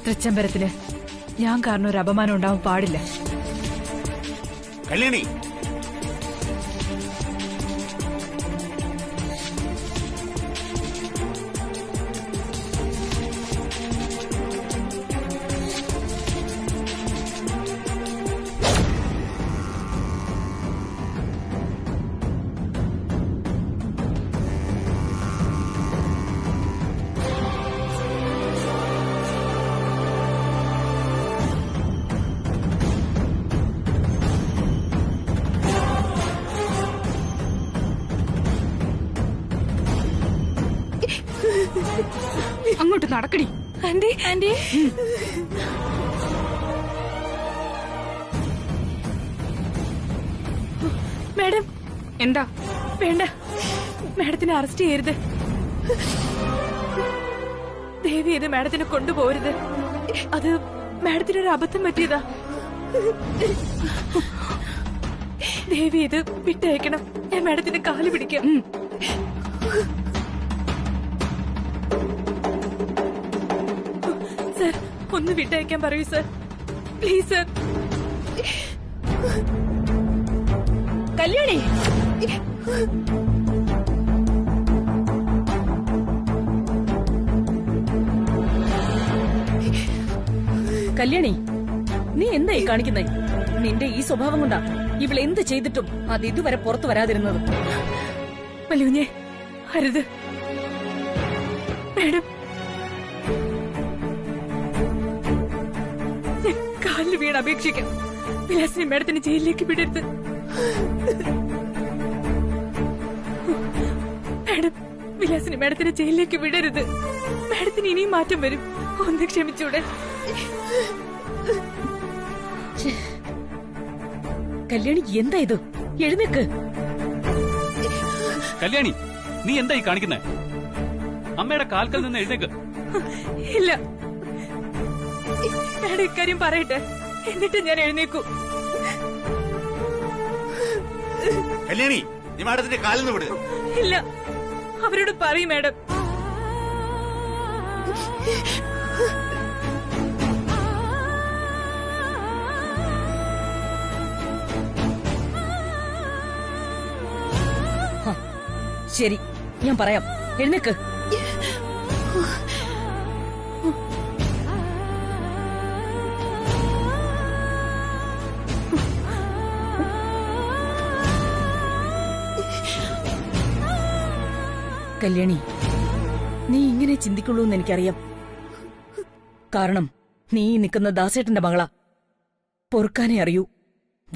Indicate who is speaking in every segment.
Speaker 1: തൃച്ചംബരത്തിന് ഞാൻ കാരണം ഒരു അപമാനം ഉണ്ടാവാൻ പാടില്ല.
Speaker 2: കല്യാണി,
Speaker 1: അങ്ങോട്ട് നടക്കടി. Anti, anti. മാഡം. എന്താ? വേണ്ട, മാഡത്തിനെ അറസ്റ്റ് ചെയ്യരുത്. ദേവി ഇത് മാഡത്തിനെ കൊണ്ടുപോകരുത്. അത് മാഡത്തിനൊരു അബദ്ധം പറ്റിയതാ. ദേവി ഇത് വിട്ടയക്കണം. ഞാൻ മാഡത്തിന്റെ കാല് പിടിക്കാം. സർ, ഒന്ന് വിട്ടയക്കാൻ പറയൂ sir, please sir. Kalyani,
Speaker 3: Kalyani, നീ എന്തായി കാണിക്കുന്നേ? നിന്റെ ഈ സ്വഭാവം കൊണ്ടാ ഇവളെന്ത് ചെയ്തിട്ടും അത് ഇതുവരെ പുറത്തു വരാതിരുന്നത്.
Speaker 1: മലൂഞ്ഞെ, അരുത് മാഡം. ഞാൻ കാലിൽ വീണ് അപേക്ഷിക്കാം. വിലാസിനെ മാഡത്തിന് ജയിലിലേക്ക് വിടരുത്. മാഡം, വിലാസിനെ മാഡത്തിന് ജയിലിലേക്ക് വിടരുത്. മാഡത്തിന് ഇനിയും മാറ്റം വരും. ഒന്ന് ക്ഷമിച്ചൂടെ?
Speaker 3: കല്യാണി, എന്താ ഇത്? എഴുന്നേക്ക്.
Speaker 4: കല്യാണി, നീ എന്തായി കാണിക്കുന്നേ? അമ്മയുടെ കാൽക്കൽ നിന്ന് എഴുന്നേക്ക്.
Speaker 1: ഇല്ല മാഡം, ഇക്കാര്യം പറയട്ടെ, എന്നിട്ട് ഞാൻ എഴുന്നേക്കൂ.
Speaker 2: കല്യാണി, നീ മാഡത്തിന്റെ കാലിൽ നിന്ന് വിടുക.
Speaker 1: ഇല്ല, അവരോട് പറയും മാഡം.
Speaker 3: ശരി, ഞാൻ പറയാം. എഴുന്നേക്ക്. കല്യാണി, നീ ഇങ്ങനെ ചിന്തിക്കുള്ളൂ എന്ന് എനിക്കറിയാം. കാരണം നീ നിൽക്കുന്ന ദാസേട്ടന്റെ മകളാ. പൊറുക്കാനേ അറിയൂ,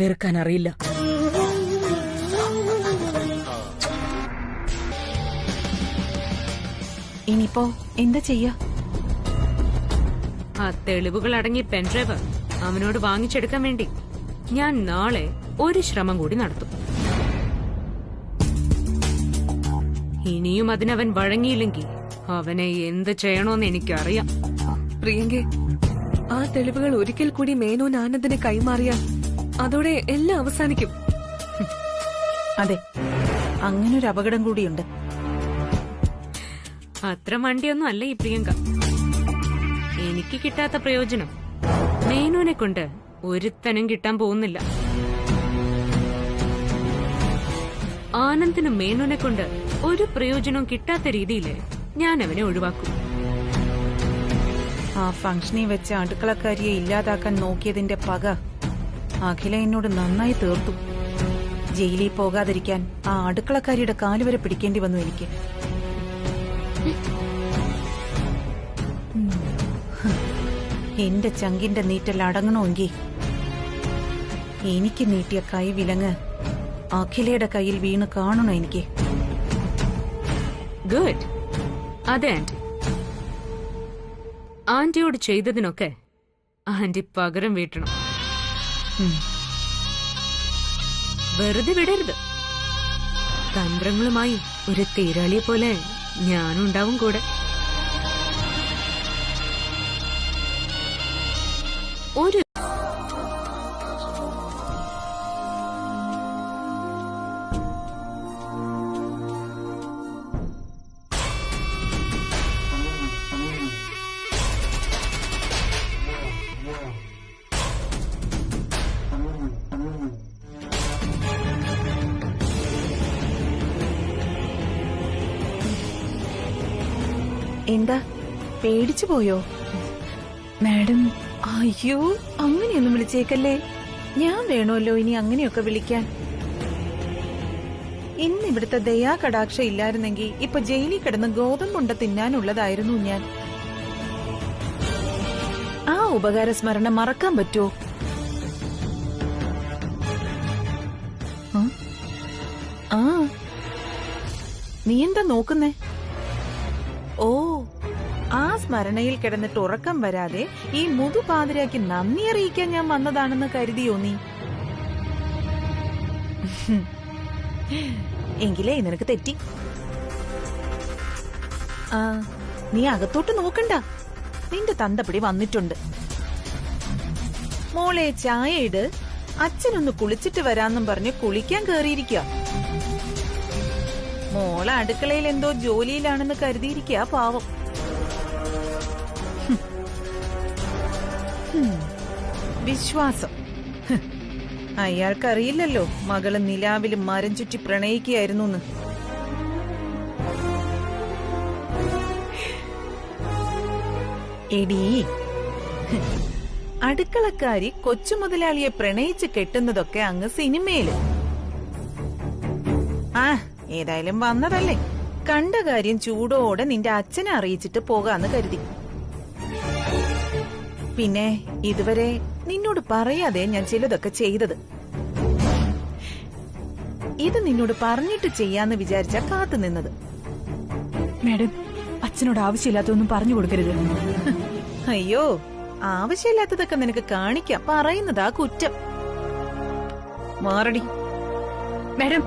Speaker 3: വെറുക്കാൻ അറിയില്ല.
Speaker 1: ഇനിയിപ്പോ എന്താ ചെയ്യാ?
Speaker 5: ആ തെളിവുകൾ അടങ്ങിയ പെൻഡ്രൈവ് അവനോട് വാങ്ങിച്ചെടുക്കാൻ വേണ്ടി ഞാൻ നാളെ ഒരു ശ്രമം കൂടി നടത്തും. ഇനിയും അതിനവൻ വഴങ്ങിയില്ലെങ്കിൽ അവനെ എന്ത് ചെയ്യണോന്ന് എനിക്കറിയാം.
Speaker 6: പ്രിയങ്കെ, ആ തെളിവുകൾ ഒരിക്കൽ കൂടി മേനോൻ ആനന്ദിനെ കൈമാറിയാൽ അതോടെ എല്ലാം അവസാനിക്കും.
Speaker 1: അതെ, അങ്ങനൊരു അപകടം കൂടിയുണ്ട്.
Speaker 5: അത്ര മണ്ടിയൊന്നും അല്ല ഈ പ്രിയങ്ക. എനിക്ക് കിട്ടാത്ത പ്രയോജനം മേനോനെ കൊണ്ട് ഒരുത്തനും കിട്ടാൻ പോകുന്നില്ല. ആനന്ദിനും മേനോനെ കൊണ്ട് ഒരു പ്രയോജനവും കിട്ടാത്ത രീതിയിൽ ഞാൻ അവനെ ഒഴിവാക്കും.
Speaker 7: ആ ഫംഗ്ഷനിൽ വെച്ച് അടുക്കളക്കാരിയെ ഇല്ലാതാക്കാൻ നോക്കിയതിന്റെ പക അഖില എന്നോട് നന്നായി തീർത്തു. ജയിലിൽ പോകാതിരിക്കാൻ ആ അടുക്കളക്കാരിയുടെ കാലുവരെ പിടിക്കേണ്ടി വന്നു എനിക്ക്. എന്റെ ചങ്കിന്റെ നീറ്റൽ അടങ്ങണമെങ്കിൽ എനിക്ക് നീട്ടിയ കൈ വിലങ്ങ് അഖിലയുടെ കയ്യിൽ വീണ് കാണണം എനിക്ക്.
Speaker 5: ഗുഡ്. അതെ ആന്റി. ആന്റിയോട് ചെയ്തതിനൊക്കെ ആന്റി പകരം വീട്ടണം. വെറുതെ വിടരുത്. തന്ത്രങ്ങളുമായി ഒരു തേരാളിയെ പോലെ ഞാനുണ്ടാവും കൂടെ. ഒരു
Speaker 7: എന്താ പേടിച്ചു പോയോ?
Speaker 1: മാഡം
Speaker 7: അയ്യോ, അങ്ങനെയൊന്നും വിളിച്ചേക്കല്ലേ. ഞാൻ വേണമല്ലോ ഇനി അങ്ങനെയൊക്കെ വിളിക്കാൻ. ഇന്ന് ഇവിടുത്തെ ദയാ കടാക്ഷ ഇല്ലായിരുന്നെങ്കിൽ ഇപ്പൊ ജയിലിൽ കിടന്ന് ഗോതമ്പുണ്ട തിന്നാനുള്ളതായിരുന്നു ഞാൻ. ആ ഉപകാര സ്മരണ മറക്കാൻ പറ്റുമോ? ആ, നീ എന്താ നോക്കുന്നേ? ഓ, ആ സ്മരണയിൽ കിടന്നിട്ട് ഉറക്കം വരാതെ ഈ മുതുപാതിരാക്കി നന്ദി അറിയിക്കാൻ ഞാൻ വന്നതാണെന്ന് കരുതിയോ നീ? എങ്കിലേ നിനക്ക് തെറ്റി. ആ, നീ അകത്തോട്ട് നോക്കണ്ട, നിന്റെ തന്തപ്പടി വന്നിട്ടുണ്ട്. മോളെ ചായ ഇട്, അച്ഛനൊന്ന് കുളിച്ചിട്ട് വരാന്നും പറഞ്ഞ് കുളിക്കാൻ കേറിയിരിക്കുക. മോളെ അടുക്കളയിൽ എന്തോ ജോലിയിലാണെന്ന് കരുതിയിരിക്കുക പാവം. വിശ്വാസം. അയാൾക്കറിയില്ലല്ലോ മകള് നിലാവിലും മരം ചുറ്റി പ്രണയിക്കുകയായിരുന്നു. എടീ, അടുക്കളക്കാരി കൊച്ചു മുതലാളിയെ പ്രണയിച്ച് കെട്ടുന്നതൊക്കെ അങ്ങ് സിനിമയില്. ആ, ഏതായാലും വന്നതല്ലേ, കണ്ട കാര്യം ചൂടോടെ നിന്റെ അച്ഛനെ അറിയിച്ചിട്ട് പോകാന്ന് കരുതി. പിന്നെ ഇതുവരെ നിന്നോട് പറയാതെ ഞാൻ ചിലതൊക്കെ ചെയ്തത്. ഇത് നിന്നോട് പറഞ്ഞിട്ട് ചെയ്യാന്ന് വിചാരിച്ച കാത്തു നിന്നത്.
Speaker 1: മാഡം അച്ഛനോട് ആവശ്യമില്ലാത്തൊന്നും പറഞ്ഞു കൊടുക്കരുത്.
Speaker 7: അയ്യോ, ആവശ്യമില്ലാത്തതൊക്കെ നിനക്ക് കാണിക്കാം, പറയുന്നതാ കുറ്റം. മാറടി.
Speaker 1: മാഡം,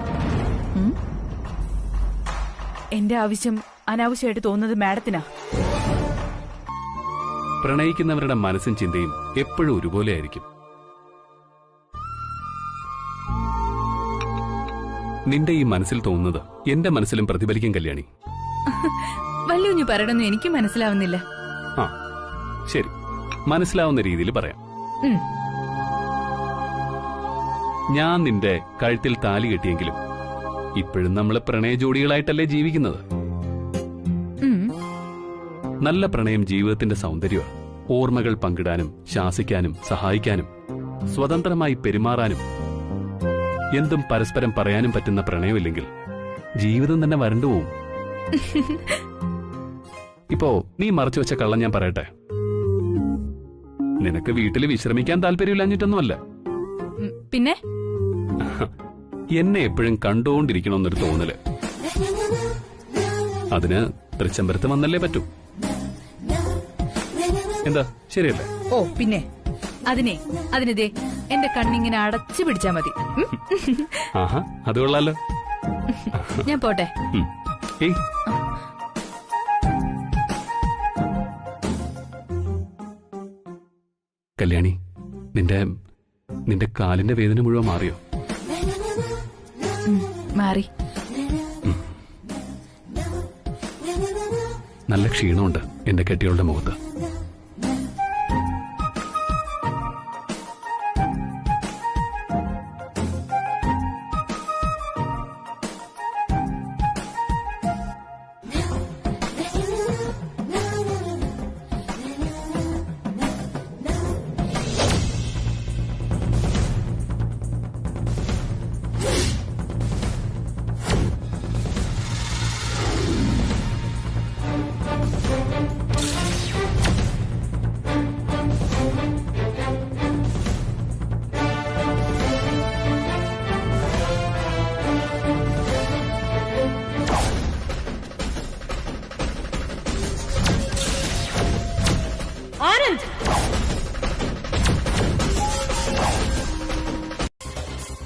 Speaker 1: എന്റെ ആവശ്യം അനാവശ്യമായിട്ട് തോന്നുന്നത് മാഡത്തിനാ.
Speaker 4: പ്രണയിക്കുന്നവരുടെ മനസ്സും ചിന്തയും എപ്പോഴും ഒരുപോലെയായിരിക്കും. നിന്റെ ഈ മനസ്സിൽ തോന്നുന്നത് എന്റെ മനസ്സിലും പ്രതിഫലിക്കും കല്യാണി.
Speaker 1: വല്യുഞ്ഞു പറയണമെന്ന് എനിക്ക് മനസ്സിലാവുന്നില്ല.
Speaker 4: ആ ശരി, മനസ്സിലാവുന്ന രീതിയിൽ പറയാം. ഞാൻ നിന്റെ കഴുത്തിൽ താലി കെട്ടിയെങ്കിലും ഇപ്പോഴും നമ്മള് പ്രണയ ജോഡികളായിട്ടല്ലേ ജീവിക്കുന്നത്. നല്ല പ്രണയം ജീവിതത്തിന്റെ സൗന്ദര്യമാണ്. ഓർമ്മകൾ പങ്കിടാനും ശാസിക്കാനും സഹായിക്കാനും സ്വതന്ത്രമായി പെരുമാറാനും എന്തും പരസ്പരം പറയാനും പറ്റുന്ന പ്രണയമില്ലെങ്കിൽ ജീവിതം തന്നെ വരണ്ടുപോകും. ഇപ്പോ നീ മറച്ചു വെച്ച കള്ളം ഞാൻ പറയട്ടെ. നിനക്ക് വീട്ടിൽ വിശ്രമിക്കാൻ താല്പര്യമില്ലാഞ്ഞിട്ടൊന്നുമല്ല,
Speaker 1: പിന്നെ
Speaker 4: എന്നെ എപ്പോഴും കണ്ടുകൊണ്ടിരിക്കണമെന്നൊരു തോന്നല്. അതിന് തൃച്ചംബരത്ത് വന്നല്ലേ പറ്റൂ. എന്താ ശരിയല്ലേ?
Speaker 1: ഓ പിന്നെ അതിനെ എന്റെ കണ്ണിങ്ങനെ അടച്ചു പിടിച്ചാ മതി.
Speaker 4: ആഹാ, അത് കൊള്ളാലോ.
Speaker 1: ഞാൻ പോട്ടെ.
Speaker 4: ഏയ്, കല്യാണി, നിന്റെ കാലിന്റെ വേദന മുഴുവൻ മാറിയോ?
Speaker 1: മാറി.
Speaker 4: നല്ല ക്ഷീണമുണ്ട് എന്റെ കെട്ടികളുടെ മുഖത്ത്.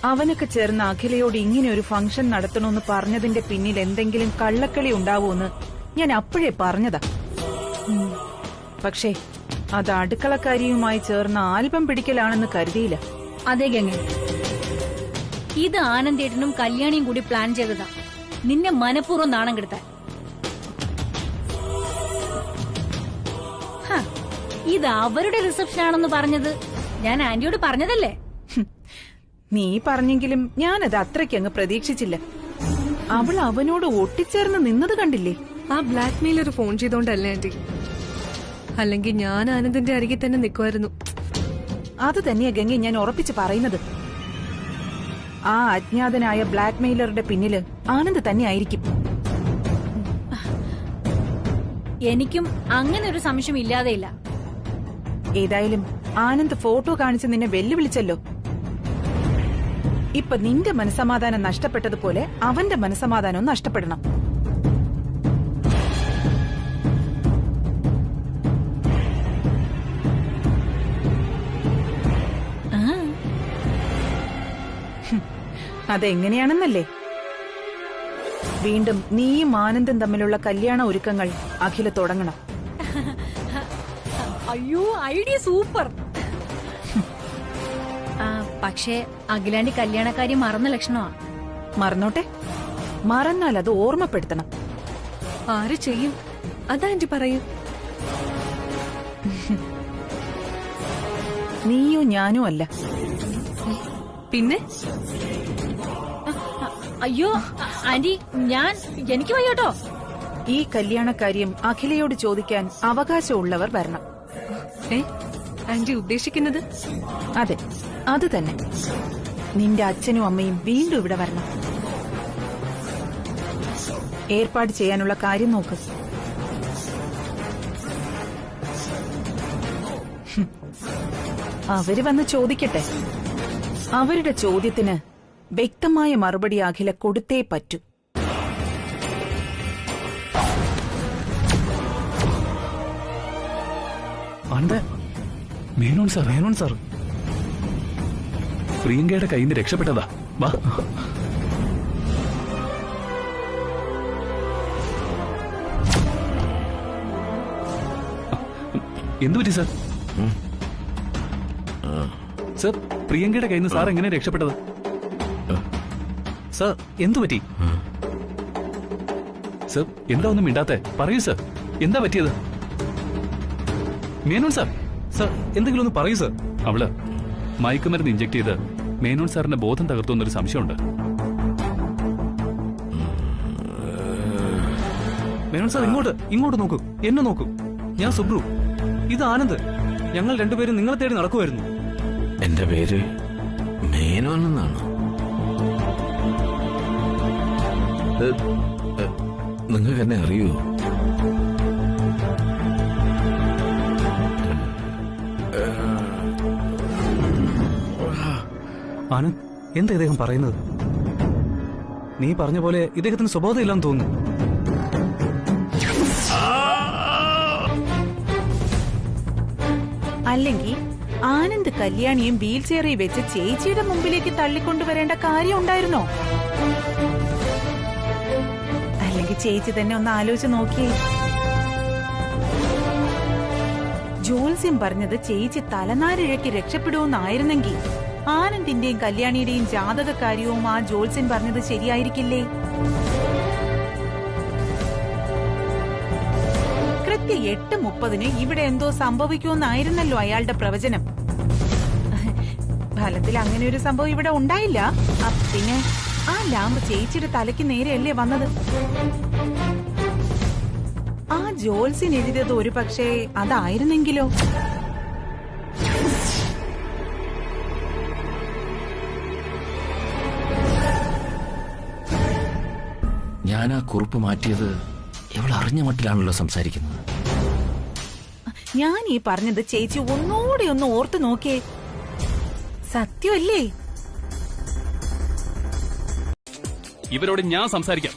Speaker 7: അവനൊക്കെ ചേർന്ന് അഖിലയോട് ഇങ്ങനെ ഒരു ഫംഗ്ഷൻ നടത്തണമെന്ന് പറഞ്ഞതിന്റെ പിന്നിൽ എന്തെങ്കിലും കള്ളക്കളി ഉണ്ടാവുമെന്ന് ഞാൻ അപ്പോഴേ പറഞ്ഞതാ. പക്ഷേ അത് അടുക്കളക്കാരിയുമായി ചേർന്ന് ആൽബം പിടിക്കലാണെന്ന് കരുതിയില്ല.
Speaker 3: അതെ ഗംഗ, ഇത് ആനന്ദേട്ടനും കല്യാണിയും കൂടി പ്ലാൻ ചെയ്തതാ, നിന്നെ മനഃപൂർവ്വം നാണം കെടുത്താൻ. ഇത് അവരുടെ റിസപ്ഷൻ ആണെന്ന് പറഞ്ഞത് ഞാൻ ആന്റിയോട് പറഞ്ഞതല്ലേ.
Speaker 7: നീ പറഞ്ഞെങ്കിലും ഞാനത് അത്രയ്ക്കങ്ങ് പ്രതീക്ഷിച്ചില്ല. അവൾ അവനോട് ഒട്ടിച്ചേർന്ന് നിന്നത് കണ്ടില്ലേ?
Speaker 6: ആ ബ്ലാക്ക് മെയിലർ ഫോൺ ചെയ്തോണ്ടല്ലേ ആന്റി. അല്ലെങ്കിൽ ഞാൻ ആനന്ദിന്റെ അരികിൽ തന്നെ നിൽക്കുമായിരുന്നു.
Speaker 7: അത് തന്നെയാ ഗംഗ ഞാൻ ഉറപ്പിച്ച് പറയുന്നത്. ആ അജ്ഞാതനായ ബ്ലാക്ക് മെയിലറുടെ പിന്നില് ആനന്ദ് തന്നെ ആയിരിക്കും.
Speaker 3: എനിക്കും അങ്ങനെ ഒരു സംശയം ഇല്ലാതെയില്ല.
Speaker 7: ഏതായാലും ആനന്ദ് ഫോട്ടോ കാണിച്ച് നിന്നെ വെല്ലുവിളിച്ചല്ലോ. ഇപ്പൊ നിന്റെ മനസമാധാനം നഷ്ടപ്പെട്ടതുപോലെ അവന്റെ മനസമാധാനവും നഷ്ടപ്പെടണം. അതെങ്ങനെയാണെന്നല്ലേ? വീണ്ടും നീയും ആനന്ദും തമ്മിലുള്ള കല്യാണ ഒരുക്കങ്ങൾ അഖില തുടങ്ങണം.
Speaker 3: അയ്യോ, ഐഡിയ സൂപ്പർ. പക്ഷേ അഖിലാണ്ടി കല്യാണക്കാര്യം മറന്ന ലക്ഷണമാ.
Speaker 7: മറന്നോട്ടെ, മറന്നാൽ അത് ഓർമ്മപ്പെടുത്തണം.
Speaker 6: ആര് ചെയ്യും? അതാ ആന്റി പറയൂ.
Speaker 7: നീയോ ഞാനോ അല്ല.
Speaker 6: പിന്നെ
Speaker 3: അയ്യോ ആന്റി, എനിക്ക് വയ്യോട്ടോ.
Speaker 7: ഈ കല്യാണക്കാര്യം അഖിലയോട് ചോദിക്കാൻ അവകാശമുള്ളവർ വരണം.
Speaker 6: ആന്റി ഉദ്ദേശിക്കുന്നത്?
Speaker 7: അതെ, അത് തന്നെ. നിന്റെ അച്ഛനും അമ്മയും വീണ്ടും ഇവിടെ വരണം. ഏർപ്പാട് ചെയ്യാനുള്ള കാര്യം നോക്ക്. അവര് വന്ന് ചോദിക്കട്ടെ. അവരുടെ ചോദ്യത്തിന് വ്യക്തമായ മറുപടി അഖില കൊടുത്തേ പറ്റൂ.
Speaker 4: മേനോൻ സാർ പ്രിയങ്കയുടെ കയ്യിൽ നിന്ന് രക്ഷപ്പെട്ടതാ. വാ. എന്തു പറ്റി സാർ? സാർ, പ്രിയങ്കയുടെ കയ്യിൽ നിന്ന് സാർ എങ്ങനെ രക്ഷപ്പെട്ടത്? സാർ, എന്തു പറ്റി? സാർ, എന്താ ഒന്നും മിണ്ടാത്തെ? പറയൂ സാർ, എന്താ പറ്റിയത്? മേനോൻ സാർ, സാർ എന്തെങ്കിലും ഒന്ന് പറയൂ സാർ. അവള് മയക്കുമരുന്ന് ഇഞ്ചക്ട് ചെയ്ത് മേനോൻ സാറിന്റെ ബോധം തകർത്തു എന്നൊരു സംശയമുണ്ട്.
Speaker 8: മേനോൻ സാർ, ഇങ്ങോട്ട് നോക്കൂ, എന്നെ നോക്കൂ. ഞാൻ സുബ്രു, ഇത് ആനന്ദ്. ഞങ്ങൾ രണ്ടുപേരും നിങ്ങളെ തേടി നടക്കുമായിരുന്നു.
Speaker 2: എന്റെ പേര് മേനോൻ എന്നാണ്. നിങ്ങൾക്ക് എന്നെ അറിയൂ?
Speaker 8: ആനന്ദ്, എന്താ ഇദ്ദേഹം പറയുന്നത്? നീ പറഞ്ഞ പോലെ ഇദ്ദേഹത്തിന് സ്വബോധം ഇല്ലാന്ന് തോന്നുന്നു.
Speaker 7: അല്ലെങ്കിൽ ആനന്ദ് കല്യാണിയും വീൽ ചെയറിൽ വെച്ച് ചേച്ചിയുടെ മുമ്പിലേക്ക് തള്ളിക്കൊണ്ടുവരേണ്ട കാര്യം ഉണ്ടായിരുന്നോ? അല്ലെങ്കിൽ ചേച്ചി തന്നെ ഒന്ന് ആലോചിച്ച് നോക്കിയേ. ജോത്സ്യം പറഞ്ഞത് ചേച്ചി തലനാരിഴയ്ക്ക് രക്ഷപ്പെടുമെന്നായിരുന്നെങ്കിൽ ആനന്ദിന്റെയും കല്യാണിയുടെയും ജാതക കാര്യവും ആ ജോത്സ്യൻ പറഞ്ഞത് ശരിയായിരിക്കില്ലേ? കൃത്യം 8:30 ഇവിടെ എന്തോ സംഭവിക്കുമെന്നായിരുന്നല്ലോ അയാളുടെ പ്രവചനം. ഫലത്തിൽ അങ്ങനെ ഒരു സംഭവം ഇവിടെ ഉണ്ടായില്ല. പിന്നെ ആ ലാമ്പ് ചേച്ചിയുടെ തലയ്ക്ക് നേരെയല്ലേ വന്നത്? ആ ജോത്സ്യൻ എഴുതിയത് ഒരു പക്ഷേ അതായിരുന്നെങ്കിലോ?
Speaker 2: ഞാൻ ആ കുറിപ്പ് മാറ്റിയത് ഇവൾ അറിഞ്ഞ മട്ടിലാണല്ലോ സംസാരിക്കുന്നത്.
Speaker 7: ഞാൻ ഈ പറഞ്ഞത് ചേച്ചി ഒന്നുകൂടി ഒന്ന് ഓർത്തു നോക്കിയേ. സത്യമല്ലേ?
Speaker 4: ഇവരോട് ഞാൻ സംസാരിക്കാം.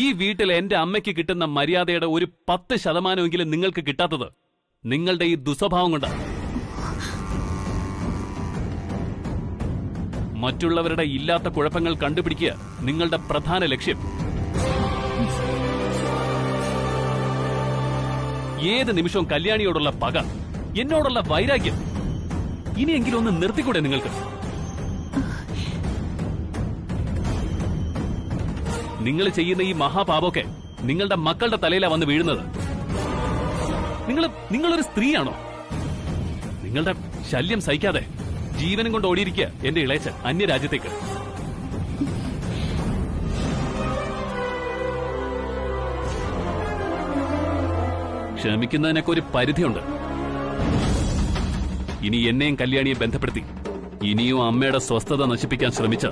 Speaker 4: ഈ വീട്ടിൽ എന്റെ അമ്മയ്ക്ക് കിട്ടുന്ന മര്യാദയുടെ ഒരു 10% നിങ്ങൾക്ക് കിട്ടാത്തത് നിങ്ങളുടെ ഈ ദുസ്വഭാവം കൊണ്ടാണ്. മറ്റുള്ളവരുടെ ഇല്ലാത്ത കുഴപ്പങ്ങൾ കണ്ടുപിടിക്കുക നിങ്ങളുടെ പ്രധാന ലക്ഷ്യം. ഏത് നിമിഷവും കല്യാണിയോടുള്ള പക, എന്നോടുള്ള വൈരാഗ്യം, ഇനിയെങ്കിലും ഒന്ന് നിർത്തിക്കൂടെ നിങ്ങൾക്ക്? നിങ്ങൾ ചെയ്യുന്ന ഈ മഹാപാപമൊക്കെ നിങ്ങളുടെ മക്കളുടെ തലയിലാ വന്ന് വീഴുന്നത്. നിങ്ങളൊരു സ്ത്രീയാണോ? നിങ്ങളുടെ ശല്യം സഹിക്കാതെ ജീവനും കൊണ്ട് ഓടിയിരിക്കുക എന്റെ ഇളയച്ചൻ അന്യരാജ്യത്തേക്ക്. ക്ഷമിക്കുന്നതിനൊക്കെ ഒരു പരിധിയുണ്ട്. ഇനി എന്നെയും കല്യാണിയെ ബന്ധപ്പെടുത്തി ഇനിയും അമ്മയുടെ സ്വസ്ഥത നശിപ്പിക്കാൻ ശ്രമിച്ച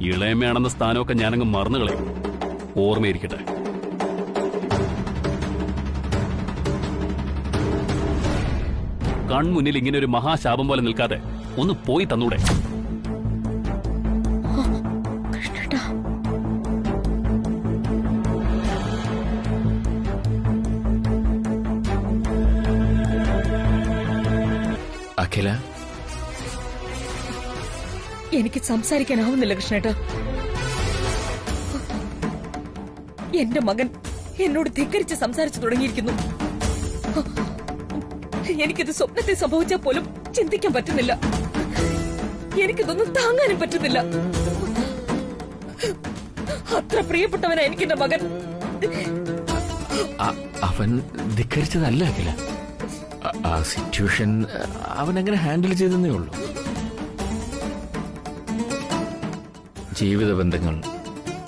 Speaker 4: ഇളയമ്മയാണെന്ന സ്ഥാനമൊക്കെ ഞാനങ്ങ് മറന്നുകളയും. ഓർമ്മയിരിക്കട്ടെ. കൺമുന്നിൽ ഇങ്ങനെ ഒരു മഹാശാപം പോലെ നിൽക്കാതെ ഒന്ന് പോയി തന്നൂടെ?
Speaker 2: അഖില,
Speaker 3: എനിക്ക് സംസാരിക്കാനാവുന്നില്ല കൃഷ്ണേട്ടാ. എന്റെ മകൻ എന്നോട് ധിക്കരിച്ച് സംസാരിച്ചു തുടങ്ങിയിരിക്കുന്നു. എനിക്കിത് സ്വപ്നത്തിൽ സംഭവിച്ചാൽ പോലും ചിന്തിക്കാൻ പറ്റുന്നില്ല. എനിക്കിതൊന്നും താങ്ങാനും പറ്റുന്നില്ല. അത്ര പ്രിയപ്പെട്ടവനാ എനിക്കെന്റെ മകൻ.
Speaker 2: അവൻ ധിക്കരിച്ചതല്ല അഖില. ആ സിറ്റുവേഷൻ അവൻ എങ്ങനെ ഹാൻഡിൽ ചെയ്തെന്നേ ഉള്ളൂ. ജീവിത ബന്ധങ്ങൾ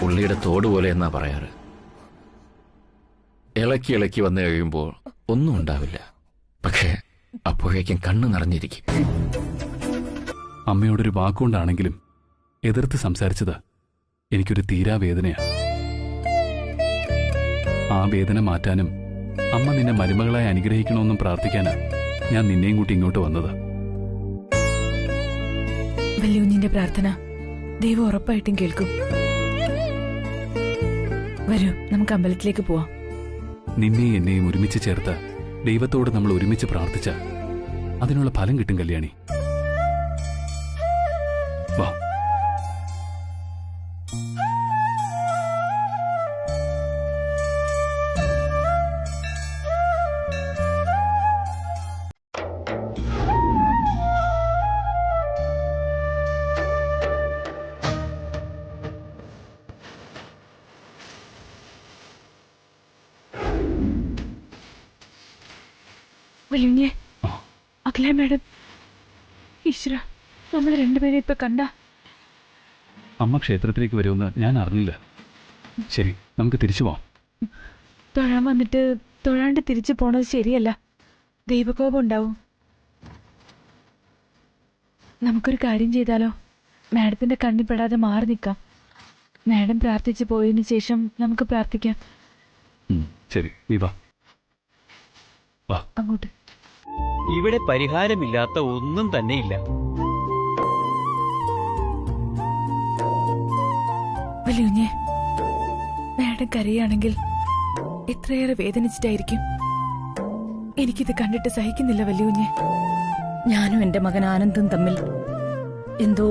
Speaker 2: പുള്ളിയുടെ തോട് പോലെ എന്നാ പറയാറ്. ഇളക്കി ഇളക്കി വന്നു കഴിയുമ്പോൾ ഒന്നും ഉണ്ടാവില്ല. പക്ഷേ അപ്പോഴേക്കും കണ്ണു നിറഞ്ഞിരിക്കും.
Speaker 4: അമ്മയോടൊരു വാക്കുകൊണ്ടാണെങ്കിലും എതിർത്ത് സംസാരിച്ചത് എനിക്കൊരു തീരാവേദനയാണ്. ആ വേദന മാറ്റാനും അമ്മ നിന്നെ മരുമകളായി അനുഗ്രഹിക്കണമെന്നും പ്രാർത്ഥിക്കാനാ ഞാൻ നിന്നെയും കൂട്ടി ഇങ്ങോട്ട് വന്നത്.
Speaker 1: വല്യുഞ്ഞിന്റെ പ്രാർത്ഥന ദൈവം ഉറപ്പായിട്ടും കേൾക്കും. വരൂ, നമുക്ക് അമ്പലത്തിലേക്ക് പോവാം.
Speaker 4: നിന്നെയും എന്നെയും ഒരുമിച്ച് ചേർത്ത് ദൈവത്തോട് നമ്മൾ ഒരുമിച്ച് പ്രാർത്ഥിച്ച അതിനുള്ള ഫലം കിട്ടും കല്യാണി. വാ.
Speaker 1: വല്യുഞ്ഞെ, അഖില മാഡം, ഈശ്വര, നമ്മൾ രണ്ടുപേരും ഇപ്പൊ കണ്ട.
Speaker 4: അമ്മ ക്ഷേത്രത്തിലേക്ക് വരുമെന്ന് ഞാൻ അറിഞ്ഞില്ല. ശരി, നമുക്ക് തിരിച്ചു പോവാം.
Speaker 1: തൊഴാൻ വന്നിട്ട് തൊഴാണ്ട് തിരിച്ചു പോണത് ശരിയല്ല. ദൈവകോപം ഉണ്ടാവും. നമുക്കൊരു കാര്യം ചെയ്താലോ? മാഡത്തിന്റെ കണ്ണിപ്പെടാതെ മാറി നിൽക്കാം. മാഡം പ്രാർത്ഥിച്ചു പോയതിനു ശേഷം നമുക്ക് പ്രാർത്ഥിക്കാം.
Speaker 4: ശരി, നീ വാ.
Speaker 1: അങ്ങോട്ട്.
Speaker 9: ഇവിടെ പരിഹാരമില്ലാത്ത ഒന്നും തന്നെയില്ല.
Speaker 1: വല്യുഞ്ഞെ, മാഡം കരയാണെങ്കിൽ എത്രയേറെ വേദനിച്ചിട്ടായിരിക്കും. എനിക്കിത് കണ്ടിട്ട് സഹിക്കുന്നില്ല വല്യുഞ്ഞെ.
Speaker 3: ഞാനും എന്റെ മകൻ ആനന്ദും തമ്മിൽ എന്തോ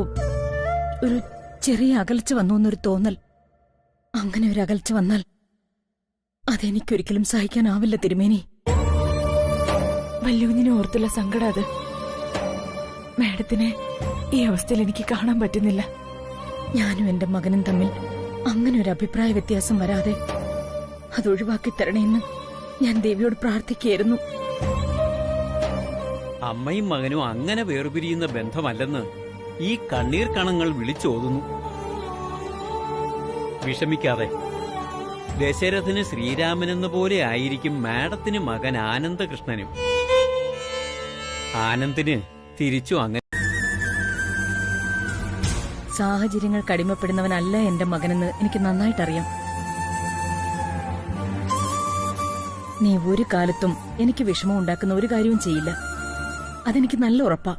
Speaker 3: ഒരു ചെറിയ അകൽച്ച വന്നു എന്നൊരു തോന്നൽ. അങ്ങനെ ഒരു അകൽച്ച വന്നാൽ അതെനിക്കൊരിക്കലും സഹിക്കാനാവില്ല തിരുമേനി.
Speaker 1: വല്യുഞ്ഞിനെ ഓർത്തുള്ള സങ്കടം അത്. മാഡത്തിനെ ഈ അവസ്ഥയിൽ എനിക്ക് കാണാൻ പറ്റുന്നില്ല.
Speaker 3: ഞാനും എന്റെ മകനും തമ്മിൽ അങ്ങനെ ഒരു അഭിപ്രായ വ്യത്യാസം വരാതെ അതൊഴിവാക്കി തരണേന്ന് ഞാൻ ദേവിയോട് പ്രാർത്ഥിക്കുകയായിരുന്നു.
Speaker 9: അമ്മയും മകനും അങ്ങനെ വേർപിരിയുന്ന ബന്ധമല്ലെന്ന് ഈ കണ്ണീർ കണങ്ങൾ വിളിച്ചോതുന്നു. വിഷമിക്കാതെ. ദശരഥന് ശ്രീരാമനെന്ന പോലെ ആയിരിക്കും മാഡത്തിന് മകൻ ആനന്ദകൃഷ്ണനും. ആനന്ദിന് തിരിച്ചു അങ്ങനെ.
Speaker 3: സാഹചര്യങ്ങൾക്ക് അടിമപ്പെടുന്നവനല്ല എന്റെ മകനെന്ന് എനിക്ക് നന്നായിട്ടറിയാം. നീ ഒരു കാലത്തും എനിക്ക് വിഷമം ഉണ്ടാക്കുന്ന ഒരു കാര്യവും ചെയ്യില്ല. അതെനിക്ക് നല്ല ഉറപ്പാ.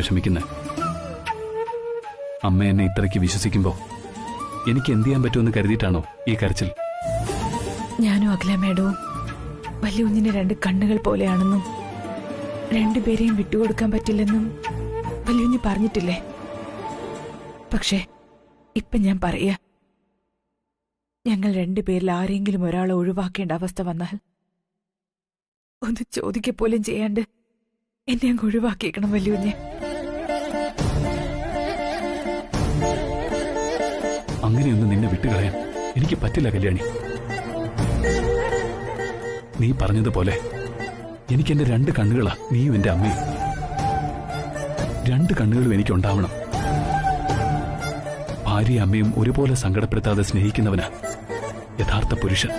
Speaker 4: വിഷമിക്കുന്നത്. അമ്മ എന്നെ ഇത്രയ്ക്ക് വിശ്വസിക്കുമ്പോ എനിക്ക് എന്ത് ചെയ്യാൻ പറ്റുമെന്ന് കരുതിയിട്ടാണോ ഈ കരച്ചിൽ?
Speaker 1: ഞാനും അഖില മേഡവും വലിയ കുഞ്ഞിന് 2 കണ്ണുകൾ പോലെയാണെന്നും 2 പേരെയും വിട്ടുകൊടുക്കാൻ പറ്റില്ലെന്നും വലിയ കുഞ്ഞ് പറഞ്ഞിട്ടില്ലേ? പക്ഷേ ഇപ്പൊ ഞാൻ പറയാ, ഞങ്ങൾ 2 പേരിൽ ആരെങ്കിലും ഒരാളെ ഒഴിവാക്കേണ്ട അവസ്ഥ വന്നാൽ ഒന്ന് ചോദിക്കപ്പോലും ചെയ്യാണ്ട് എന്നെ അങ്ങ് ഒഴിവാക്കിയേക്കണം വലിയ കുഞ്ഞ്.
Speaker 4: അങ്ങനെയൊന്നും നിന്നെ വിട്ടുകളയാൻ എനിക്ക് പറ്റില്ല കല്യാണി. നീ പറഞ്ഞതുപോലെ എനിക്ക് എന്റെ 2 കണ്ണുകളാ നീയും എന്റെ അമ്മയും. 2 കണ്ണുകളും എനിക്കുണ്ടാവണം. ഭാര്യയും അമ്മയും ഒരുപോലെ സങ്കടപ്പെടുത്താതെ സ്നേഹിക്കുന്നവനാ യഥാർത്ഥ പുരുഷൻ.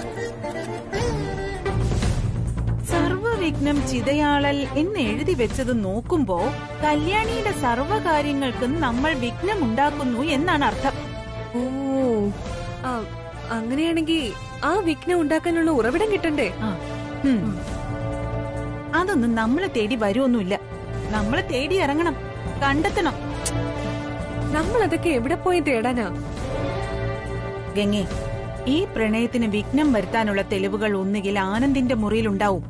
Speaker 7: സർവവിഘ്നം ചിതയാളൽ എന്ന് എഴുതി വെച്ചത് നോക്കുമ്പോ കല്യാണിയുടെ സർവകാര്യങ്ങൾക്കും നമ്മൾ വിഘ്നം ഉണ്ടാക്കുന്നു എന്നാണ് അർത്ഥം.
Speaker 6: ഓ, അങ്ങനെയാണെങ്കിൽ ആ വിഘ്നം ഉണ്ടാക്കാനുള്ള ഉറവിടം കിട്ടണ്ടേ?
Speaker 7: അതൊന്നും നമ്മളെ തേടി വരുമൊന്നുമില്ല. നമ്മളെ തേടി ഇറങ്ങണം, കണ്ടെത്തണം.
Speaker 6: നമ്മൾ അതൊക്കെ എവിടെ പോയി തേടാനാ?
Speaker 7: ഗംഗേ, ഈ പ്രണയത്തിന് വിഘ്നം വരുത്താനുള്ള തെളിവുകൾ ഒന്നുകിൽ ആനന്ദിന്റെ മുറിയിലുണ്ടാവും,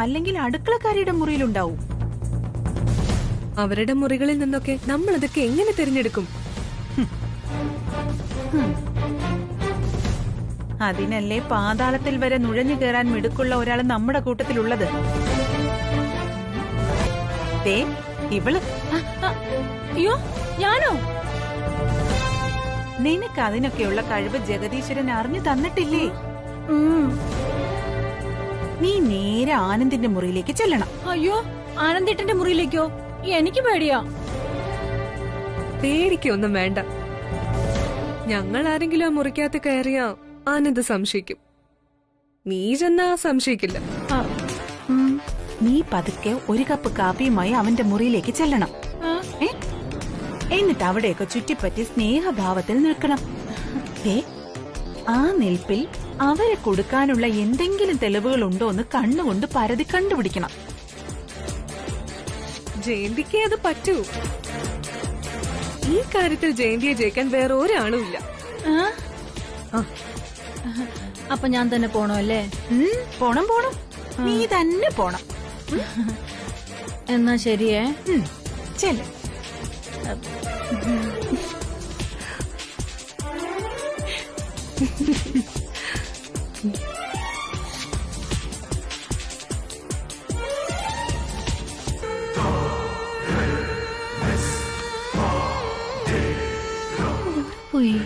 Speaker 7: അല്ലെങ്കിൽ അടുക്കളക്കാരിയുടെ മുറിയിലുണ്ടാവും.
Speaker 6: അവരുടെ മുറികളിൽ നിന്നൊക്കെ നമ്മൾ അതൊക്കെ എങ്ങനെ തിരഞ്ഞെടുക്കും?
Speaker 7: അതിനല്ലേ പാതാളത്തിൽ വരെ നുഴഞ്ഞു കയറാൻ മിടുക്കുള്ള ഒരാൾ നമ്മുടെ കൂട്ടത്തിലുള്ളത്. ദേ ഇവള്.
Speaker 3: അയ്യോ, ഞാനോ?
Speaker 7: നിനക്ക് അതിനൊക്കെയുള്ള കഴിവ് ജഗദീശ്വരൻ അറിഞ്ഞു തന്നിട്ടില്ലേ? നീ നേരെ ആനന്ദിന്റെ മുറിയിലേക്ക് ചെല്ലണം.
Speaker 3: അയ്യോ, ആനന്ദേട്ടന്റെ മുറിയിലേക്കോ? എനിക്ക് പേടിയാ.
Speaker 6: പേടിക്കൊന്നും വേണ്ട. ഞങ്ങൾ ആരെങ്കിലും ആ മുറിക്കകത്ത് കയറിയാ ആനന്ദ് സംശയിക്കും. നീ ചെന്നാ സംശയിക്കില്ല.
Speaker 7: നീ പതുക്കെ 1 കപ്പ് കാപ്പിയുമായി അവന്റെ മുറിയിലേക്ക് ചെല്ലണം. എന്നിട്ട് അവിടെയൊക്കെ ചുറ്റിപ്പറ്റി സ്നേഹഭാവത്തിൽ നിൽക്കണം. ആ നിൽപ്പിൽ അവരെ കൊടുക്കാനുള്ള എന്തെങ്കിലും തെളിവുകൾ ഉണ്ടോ എന്ന് കണ്ണുകൊണ്ട് പരതി കണ്ടുപിടിക്കണം.
Speaker 6: ജയന്തിക്ക് അത് പറ്റൂ. ഈ കാര്യത്തിൽ ജയന്തിയെ ജയിക്കാൻ വേറെ ഒരാളും ഇല്ല.
Speaker 3: അപ്പൊ ഞാൻ തന്നെ പോണോ അല്ലേ?
Speaker 7: പോണം പോണം, നീ തന്നെ പോണം.
Speaker 3: എന്നാ ശരിയേ,
Speaker 7: ചെല്ല.
Speaker 3: പോയി.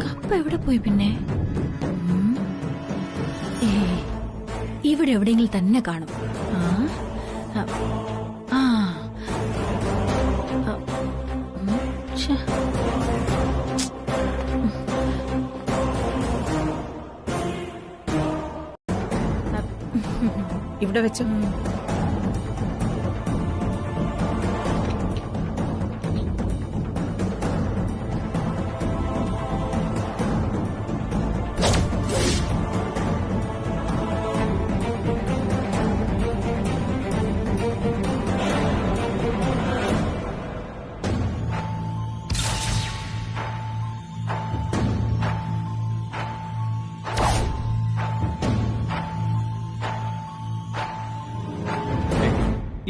Speaker 3: കപ്പ എവിടെ പോയി പിന്നെ? ഇവിടെ എവിടെയെങ്കിലും തന്നെ കാണും.
Speaker 7: ഇവിടെ വെച്ചു.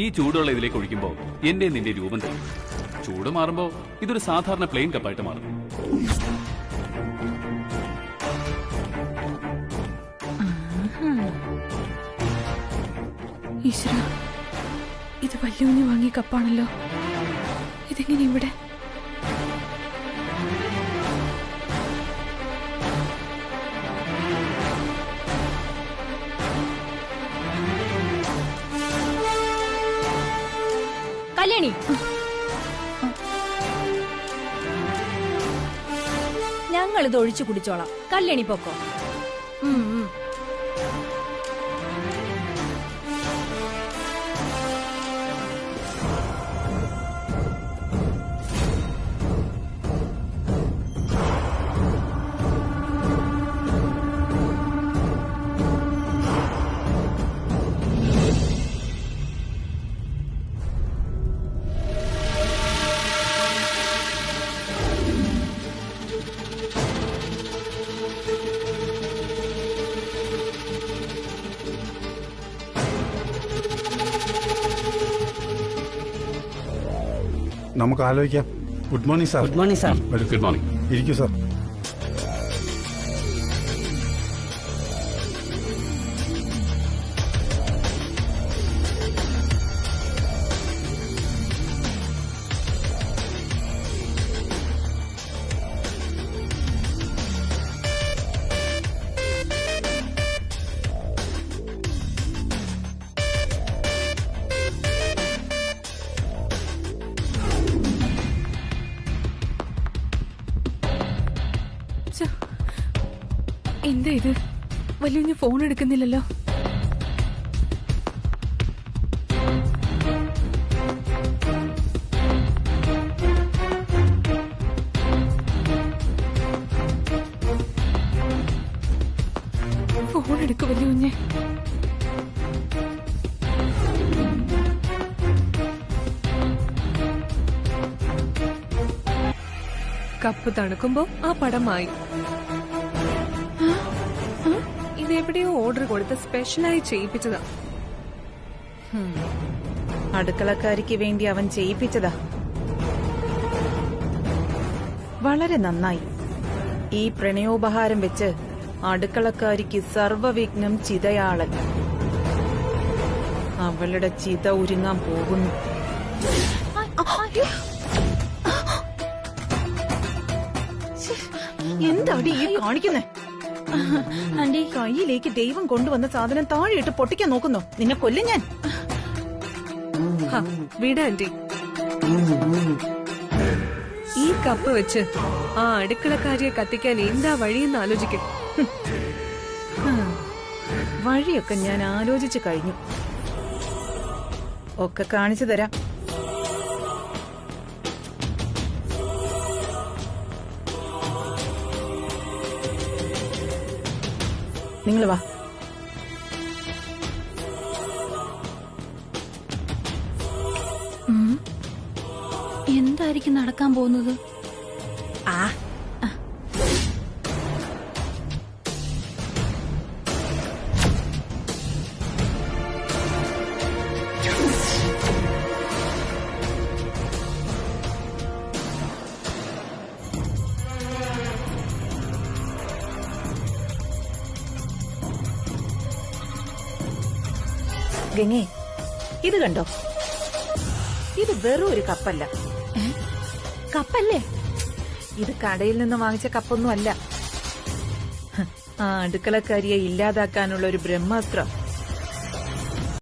Speaker 4: ഈ ചൂടുള്ള ഇതിലേക്ക് ഒഴിക്കുമ്പോൾ എന്റെ നിന്റെ രൂപം തരും. ചൂട് മാറുമ്പോ ഇതൊരു സാധാരണ പ്ലെയിൻ കപ്പായിട്ട് മാറും.
Speaker 1: ഈശ്വര, ഇത് വല്യൂഞ്ഞ് വാങ്ങിയ കപ്പാണല്ലോ. ഇതെങ്ങനെ ഇവിടെ?
Speaker 3: കല്യാണി, ഞങ്ങളിത് ഒഴിച്ചു കുടിച്ചോളാം. കല്യാണി പൊക്കോ.
Speaker 10: നമുക്ക് ആലോചിക്കാം. Good morning sir.
Speaker 11: Good morning sir.
Speaker 4: Good morning.
Speaker 10: ഇരിക്കൂ സാർ.
Speaker 1: എന്താ ഇത്? വലിയ ഫോൺ എടുക്കുന്നില്ലല്ലോ. ഫോൺ എടുക്കും വലിയ കുഞ്ഞെ.
Speaker 6: കപ്പ് തണുക്കുമ്പോ ആ പടമായി. ഇതെവിടെയോ ഓർഡർ കൊടുത്ത് സ്പെഷ്യലായി ചെയ്യിപ്പിച്ചതാ.
Speaker 7: അടുക്കളക്കാരിക്ക് വേണ്ടി അവൻ ചെയ്യിപ്പിച്ചതാ. വളരെ നന്നായി. ഈ പ്രണയോപഹാരം വെച്ച് അടുക്കളക്കാരിക്ക് സർവവിഘ്നം ചിതയാളൻ. അവളുടെ ചിത ഒരുങ്ങാൻ പോകുന്നു. എന്താടി ഈ കാണിക്കുന്നേ?
Speaker 3: ആന്റി,
Speaker 7: കയ്യിലേക്ക് ദൈവം കൊണ്ടുവന്ന സാധനം താഴെയിട്ട് പൊട്ടിക്കാൻ നോക്കുന്നോ? നിന്നെ കൊല്ലും ഞാൻ.
Speaker 6: വിട ആന്റി. ഈ കപ്പ് വെച്ച് ആ അടുക്കളക്കാരിയെ കത്തിക്കാൻ എന്താ വഴിയെന്ന് ആലോചിക്കും.
Speaker 7: വഴിയൊക്കെ ഞാൻ ആലോചിച്ചു കഴിഞ്ഞു. ഒക്കെ കാണിച്ചു തരാം. നിങ്ങൾ വാ.
Speaker 3: എന്തായിരിക്കും നടക്കാൻ പോകുന്നത്?
Speaker 7: ഗംഗേ, ഇത് കണ്ടോ? ഇത് വെറും ഒരു കപ്പല്ല.
Speaker 3: കപ്പല്ലേ?
Speaker 7: ഇത് കടയിൽ നിന്ന് വാങ്ങിച്ച കപ്പൊന്നും അല്ല. ആ അടുക്കളക്കാരിയെ ഇല്ലാതാക്കാനുള്ള ഒരു ബ്രഹ്മാസ്ത്രം.